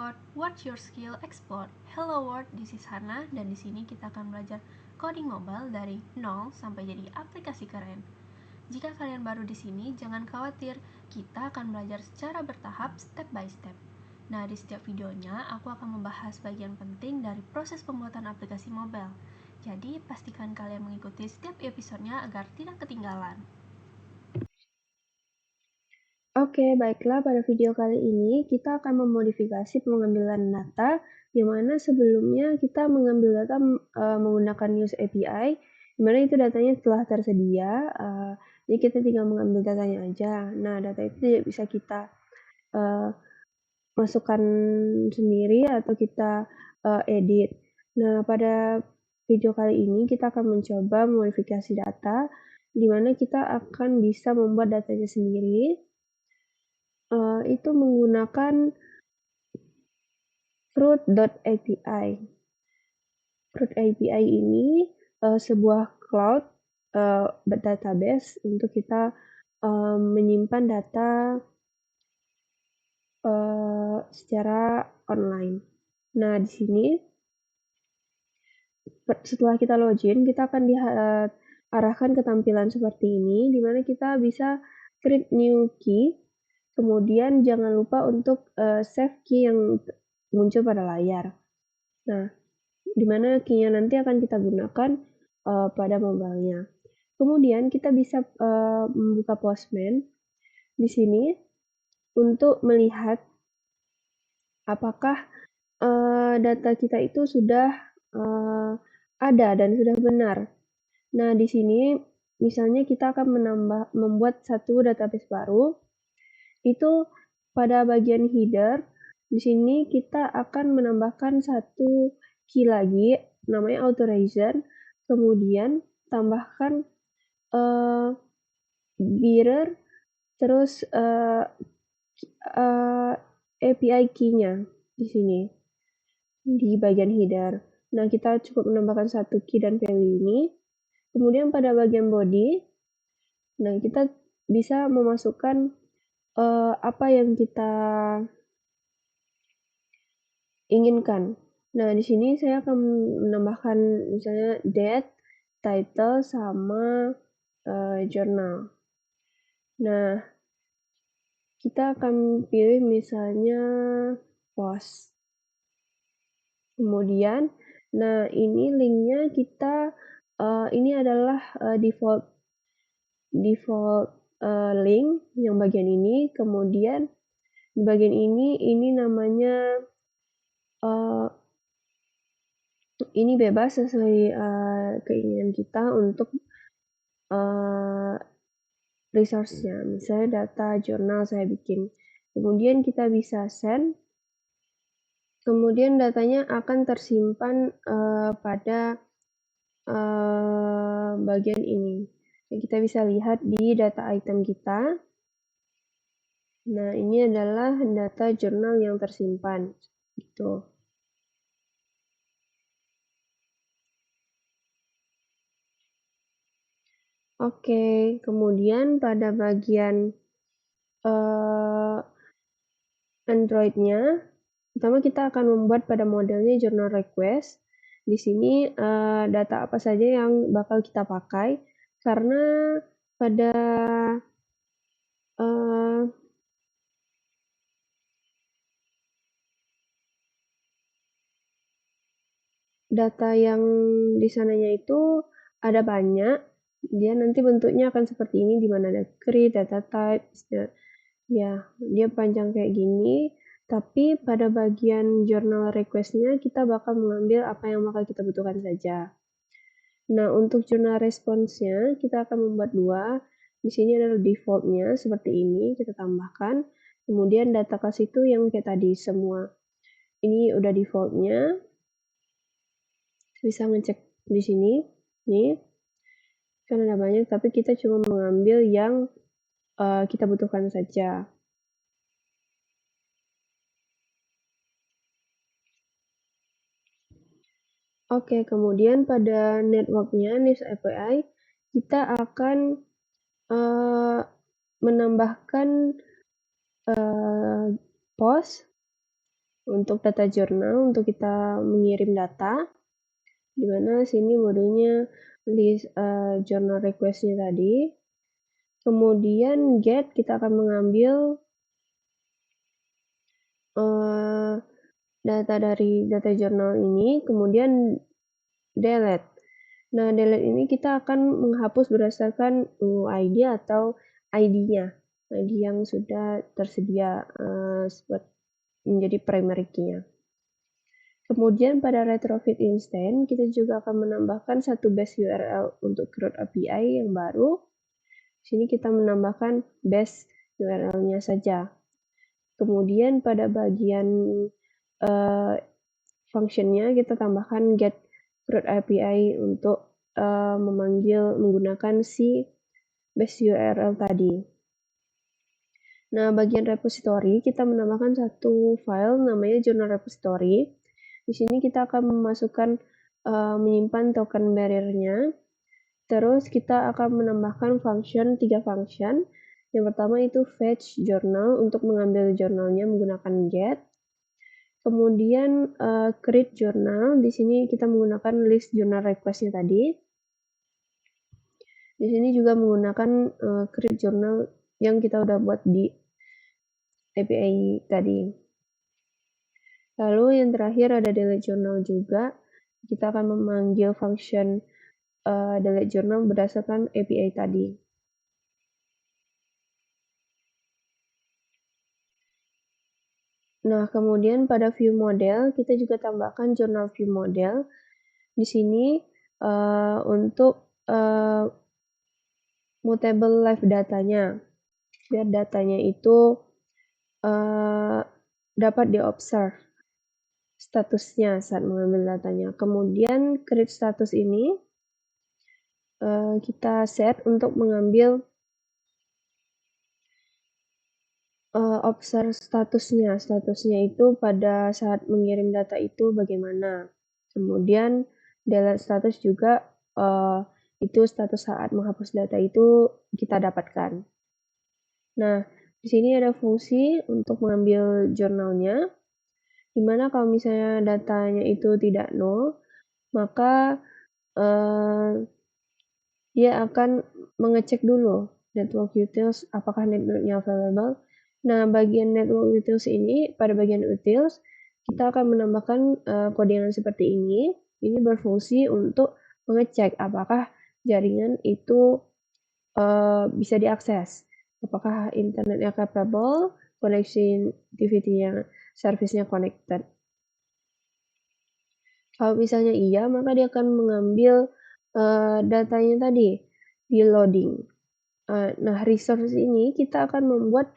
Export, Watch Your Skill Export. Hello world, this is Hana dan di sini kita akan belajar coding mobile dari nol sampai jadi aplikasi keren. Jika kalian baru di sini, jangan khawatir, kita akan belajar secara bertahap step by step. Nah, di setiap videonya aku akan membahas bagian penting dari proses pembuatan aplikasi mobile. Jadi, pastikan kalian mengikuti setiap episodenya agar tidak ketinggalan. Oke, baiklah pada video kali ini kita akan memodifikasi pengambilan data di mana sebelumnya kita mengambil data menggunakan use API, di mana itu datanya telah tersedia, jadi kita tinggal mengambil datanya aja. Nah, data itu tidak bisa kita masukkan sendiri atau kita edit. Nah, pada video kali ini kita akan mencoba modifikasi data, di mana kita akan bisa membuat datanya sendiri. Itu menggunakan Fruit.api. Fruit.api ini sebuah cloud database untuk kita menyimpan data secara online. Nah, di sini setelah kita login, kita akan diarahkan ke tampilan seperti ini, di mana kita bisa create new key. Kemudian jangan lupa untuk save key yang muncul pada layar. Nah, di mana key-nya nanti akan kita gunakan pada mobile-nya. Kemudian kita bisa membuka Postman di sini untuk melihat apakah data kita itu sudah ada dan sudah benar. Nah, di sini misalnya kita akan membuat satu database baru. Itu pada bagian header, di sini kita akan menambahkan satu key lagi, namanya authorization, kemudian tambahkan bearer, terus API key-nya di sini, di bagian header. Nah, kita cukup menambahkan satu key dan value ini. Kemudian pada bagian body, nah kita bisa memasukkan apa yang kita inginkan. Nah, di sini saya akan menambahkan misalnya date, title, sama journal. Nah, kita akan pilih misalnya post. Kemudian, nah ini linknya kita, ini adalah default link yang bagian ini. Kemudian di bagian ini namanya ini bebas sesuai keinginan kita untuk resource-nya. Misalnya data jurnal saya bikin. Kemudian kita bisa send. Kemudian datanya akan tersimpan pada bagian ini. Kita bisa lihat di data item kita. Nah, ini adalah data jurnal yang tersimpan. Gitu. Oke, kemudian pada bagian Android-nya, pertama kita akan membuat pada modelnya journal request. Di sini data apa saja yang bakal kita pakai, karena pada data yang di sananya itu ada banyak, dia nanti bentuknya akan seperti ini, di mana ada create, data type, ya dia panjang kayak gini. Tapi pada bagian journal request-nya kita bakal mengambil apa yang bakal kita butuhkan saja. Nah, untuk journal response-nya kita akan membuat dua. Di sini adalah default-nya seperti ini, kita tambahkan. Kemudian data class itu yang kayak tadi semua. Ini udah default-nya. Bisa ngecek di sini. Nih. Kan ada banyak, tapi kita cuma mengambil yang kita butuhkan saja. Oke, kemudian pada network-nya, News API, kita akan menambahkan post untuk data journal untuk kita mengirim data, di mana sini modenya list journal request-nya tadi. Kemudian get kita akan mengambil data dari data journal ini, kemudian delete. Nah, delete ini kita akan menghapus berdasarkan UID atau ID-nya, ID yang sudah tersedia menjadi primary key-nya. Kemudian pada retrofit instance, kita juga akan menambahkan satu base URL untuk CRUD API yang baru. Di sini kita menambahkan base URL-nya saja. Kemudian pada bagian function-nya kita tambahkan get CRUD API untuk memanggil menggunakan si base URL tadi. Nah, bagian repository kita menambahkan satu file namanya journal repository. Di sini kita akan memasukkan menyimpan token barrier-nya. Terus kita akan menambahkan function 3 function. Yang pertama itu fetch journal untuk mengambil jurnalnya menggunakan get. Kemudian create journal, di sini kita menggunakan list journal request-nya tadi. Di sini juga menggunakan create journal yang kita udah buat di API tadi. Lalu yang terakhir ada delete journal juga. Kita akan memanggil function delete journal berdasarkan API tadi. Nah, kemudian pada view model, kita juga tambahkan journal view model. Di sini untuk mutable live datanya, biar datanya itu dapat diobserve statusnya saat mengambil datanya. Kemudian create status ini kita set untuk mengambil observe statusnya. Statusnya itu pada saat mengirim data itu bagaimana. Kemudian delete status juga itu status saat menghapus data itu kita dapatkan. Nah, di sini ada fungsi untuk mengambil jurnalnya, dimana kalau misalnya datanya itu tidak nol, maka dia akan mengecek dulu network utils apakah networknya available. Nah, bagian network utils ini, pada bagian utils, kita akan menambahkan kodiangan seperti ini. Ini berfungsi untuk mengecek apakah jaringan itu bisa diakses. Apakah internetnya capable, connectivity-nya, service-nya connected. Kalau misalnya iya, maka dia akan mengambil datanya tadi di loading. Nah, resource ini kita akan membuat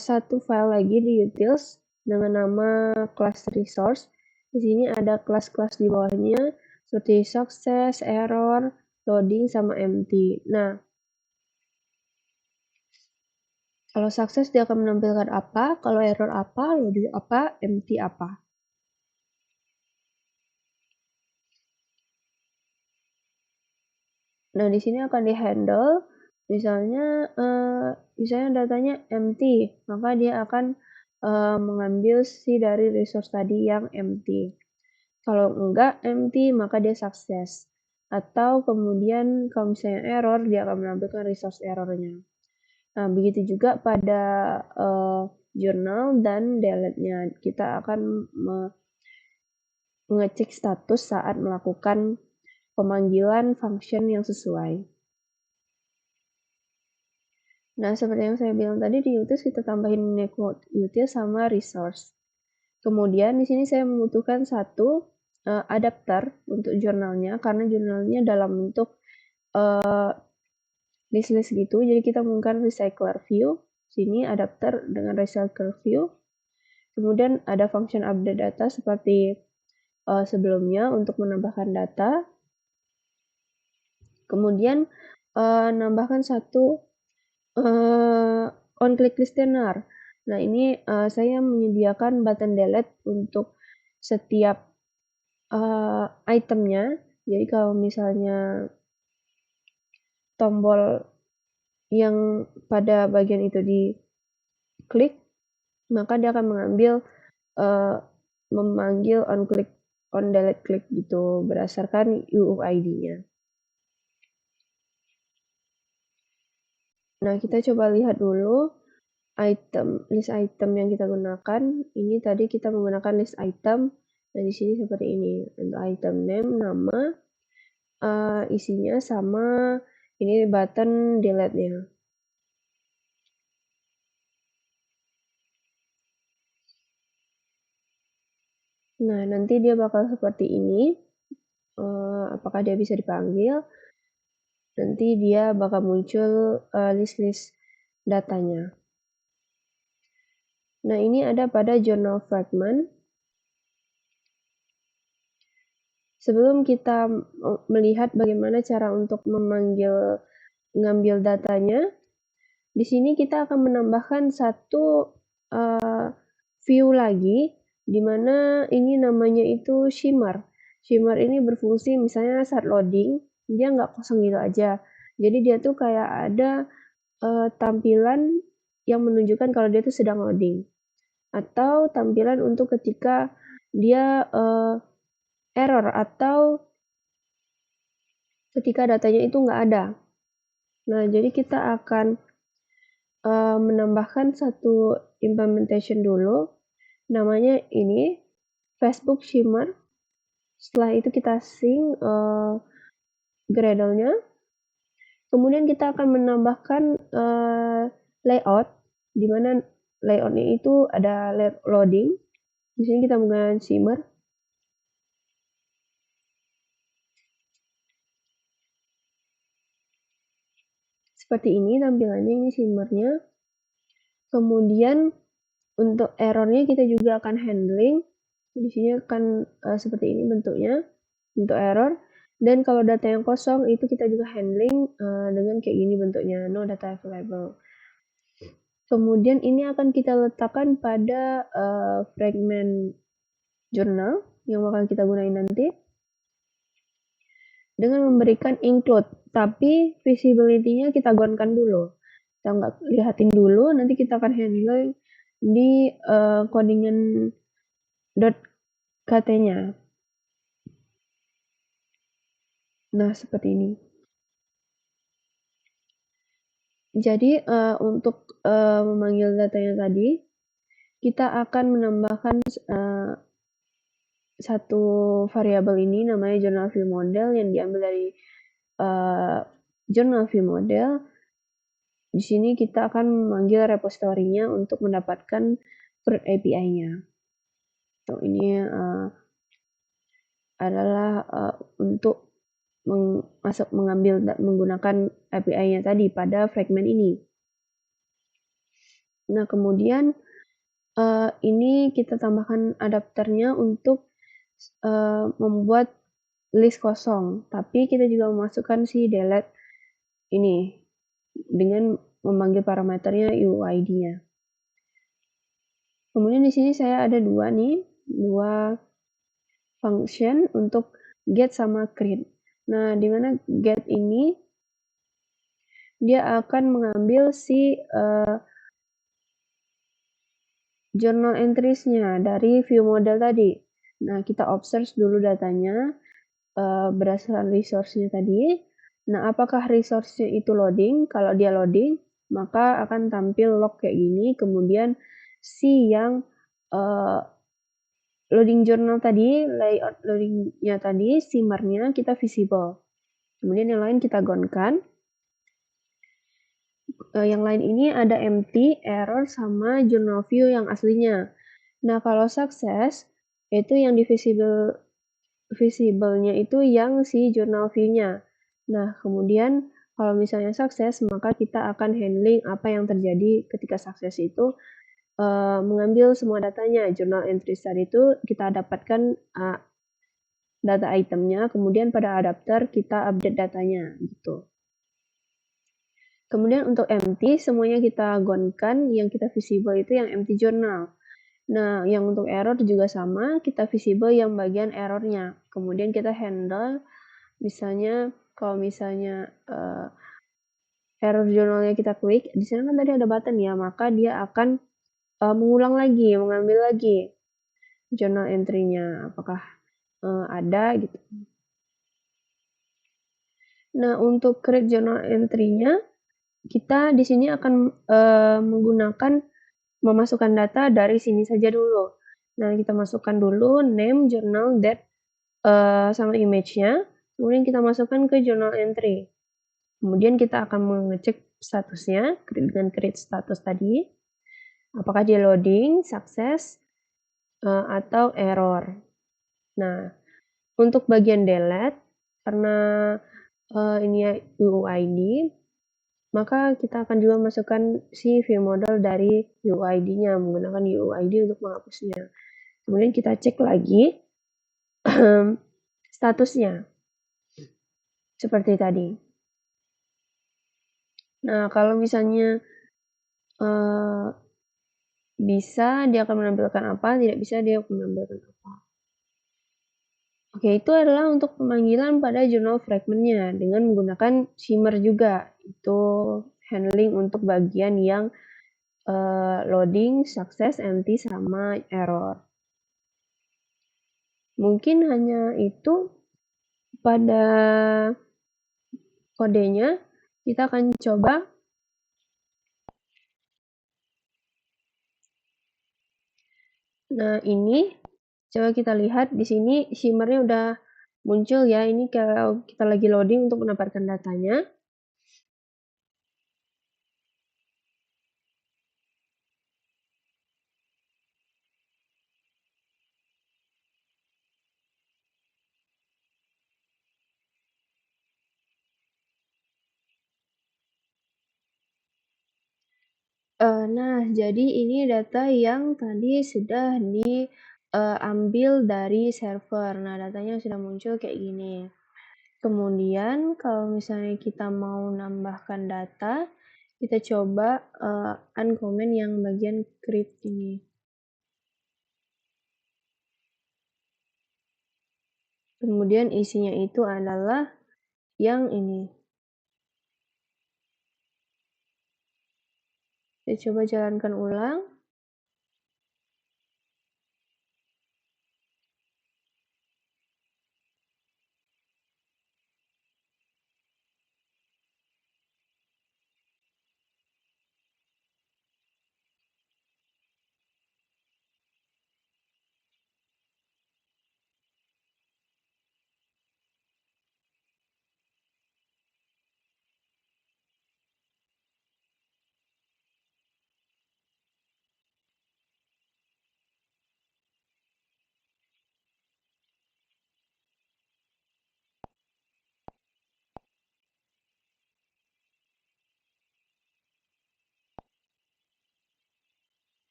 satu file lagi di utils dengan nama class resource. Di sini ada kelas-kelas di bawahnya seperti success, error, loading, sama empty. Nah, kalau sukses dia akan menampilkan apa, kalau error apa, loading apa, empty apa. Nah, di sini akan di-handle, misalnya datanya empty, maka dia akan mengambil si dari resource tadi yang empty. Kalau enggak empty, maka dia sukses. Atau kemudian kalau misalnya error, dia akan menampilkan resource errornya. Nah, begitu juga pada journal dan delete-nya. Kita akan mengecek status saat melakukan pemanggilan function yang sesuai. Nah, seperti yang saya bilang tadi, di utils kita tambahin network utils sama resource. Kemudian di sini saya membutuhkan satu adapter untuk jurnalnya, karena jurnalnya dalam bentuk list gitu, jadi kita menggunakan recycler view. Sini adapter dengan recycler view. Kemudian ada function update data seperti sebelumnya untuk menambahkan data. Kemudian nambahkan satu on click listener. Nah, ini saya menyediakan button delete untuk setiap itemnya. Jadi kalau misalnya tombol yang pada bagian itu diklik, maka dia akan mengambil memanggil on delete click gitu berdasarkan UUID-nya. Nah, kita coba lihat dulu list item yang kita gunakan. Ini tadi kita menggunakan list item. Nah, di sini seperti ini. Untuk item name, nama, isinya sama ini button delete-nya. Nah, nanti dia bakal seperti ini. Apakah dia bisa dipanggil? Nanti dia bakal muncul list-list datanya. Nah, ini ada pada journal fragment. Sebelum kita melihat bagaimana cara untuk mengambil datanya, di sini kita akan menambahkan satu view lagi, di mana ini namanya itu shimmer. Shimmer ini berfungsi misalnya saat loading, dia nggak kosong gitu aja. Jadi dia tuh kayak ada tampilan yang menunjukkan kalau dia tuh sedang loading. Atau tampilan untuk ketika dia error atau ketika datanya itu nggak ada. Nah, jadi kita akan menambahkan satu implementation dulu, namanya ini Facebook Shimmer. Setelah itu kita sync Gradle-nya. Kemudian kita akan menambahkan layout, di mana layoutnya itu ada loading. Di sini kita menggunakan Shimmer. Seperti ini tampilannya, ini shimmernya. Kemudian untuk errornya kita juga akan handling. Di sini akan seperti ini bentuknya, bentuk error. Dan kalau data yang kosong itu kita juga handling dengan kayak gini bentuknya, no data available. Kemudian ini akan kita letakkan pada fragment jurnal yang bakal kita gunain nanti dengan memberikan include, tapi visibility-nya kita gonkan dulu. Kita nggak lihatin dulu, nanti kita akan handle di codingan .kt-nya. Nah, seperti ini. Jadi untuk memanggil datanya tadi, kita akan menambahkan satu variabel ini namanya journal view model yang diambil dari journal view model. Di sini kita akan memanggil repositorinya untuk mendapatkan CRUD API-nya. So, ini adalah untuk mengambil menggunakan API-nya tadi pada fragment ini. Nah, kemudian ini kita tambahkan adapternya untuk membuat list kosong, tapi kita juga memasukkan si delete ini dengan memanggil parameternya UID-nya. Kemudian di sini saya ada dua function untuk get sama create. Nah, di mana get ini dia akan mengambil si journal entries-nya dari view model tadi. Nah, kita observe dulu datanya berdasarkan resource-nya tadi. Nah, apakah resource-nya itu loading? Kalau dia loading, maka akan tampil log kayak gini. Kemudian si yang loading journal tadi, layout loading-nya tadi, shimmer-nya kita visible. Kemudian yang lain kita gonkan. Yang lain ini ada empty, error, sama journal view yang aslinya. Nah, kalau sukses, itu yang di visible-nya itu yang si journal view-nya. Nah, kemudian kalau misalnya sukses, maka kita akan handling apa yang terjadi ketika sukses itu mengambil semua datanya. Journal entries tadi itu kita dapatkan data itemnya, kemudian pada adapter kita update datanya gitu. Kemudian untuk empty, semuanya kita gonkan, yang kita visible itu yang empty journal. Nah, yang untuk error juga sama, kita visible yang bagian errornya. Kemudian kita handle, misalnya kalau misalnya error journalnya kita klik, di sana kan tadi ada button ya, maka dia akan mengulang lagi, mengambil lagi. journal entry-nya, apakah ada gitu. Nah, untuk create journal entry-nya, kita di sini akan menggunakan memasukkan data dari sini saja dulu. Nah, kita masukkan dulu name, journal, date, sama image-nya, kemudian kita masukkan ke journal entry. Kemudian kita akan mengecek statusnya dengan create status tadi, apakah dia loading, sukses, atau error. Nah, untuk bagian delete, karena ini ya UUID, maka kita akan juga masukkan si view model dari UUID-nya, menggunakan UUID untuk menghapusnya. Kemudian kita cek lagi statusnya, seperti tadi. Nah, kalau misalnya bisa, dia akan menampilkan apa, tidak bisa, dia akan menampilkan apa. Oke, itu adalah untuk pemanggilan pada journal fragment-nya dengan menggunakan shimmer juga. Itu handling untuk bagian yang loading, success, empty, sama error. Mungkin hanya itu pada kodenya. Kita akan coba. Nah, ini coba kita lihat di sini shimmer-nya udah muncul ya. Ini kalau kita lagi loading untuk mendapatkan datanya. Nah, jadi ini data yang tadi sudah diambil dari server. Nah, datanya sudah muncul kayak gini. Kemudian kalau misalnya kita mau nambahkan data, kita coba uncomment yang bagian create ini. Kemudian isinya itu adalah yang ini. Kita coba jalankan ulang.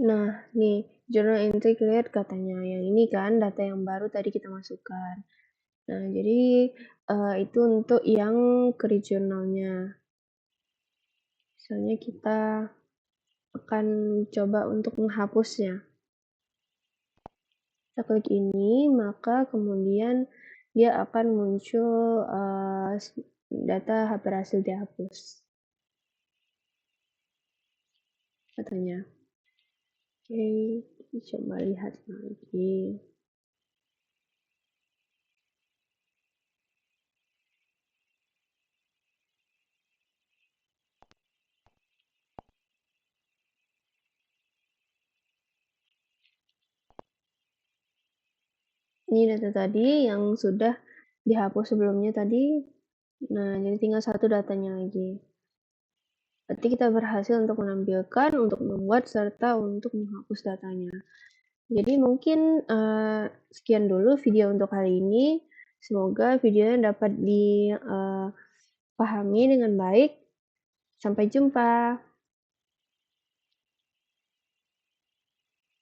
Nah, nih, journal entry cleared katanya. Yang ini kan data yang baru tadi kita masukkan. Nah, jadi itu untuk yang create journalnya. Misalnya kita akan coba untuk menghapusnya. Kita klik ini, maka kemudian dia akan muncul data berhasil dihapus. Katanya. Oke, kita coba lihat lagi. Ini data tadi yang sudah dihapus sebelumnya tadi. Nah, jadi tinggal satu datanya lagi. Berarti kita berhasil untuk menampilkan, untuk membuat, serta untuk menghapus datanya. Jadi mungkin sekian dulu video untuk hari ini. Semoga videonya dapat dipahami dengan baik. Sampai jumpa.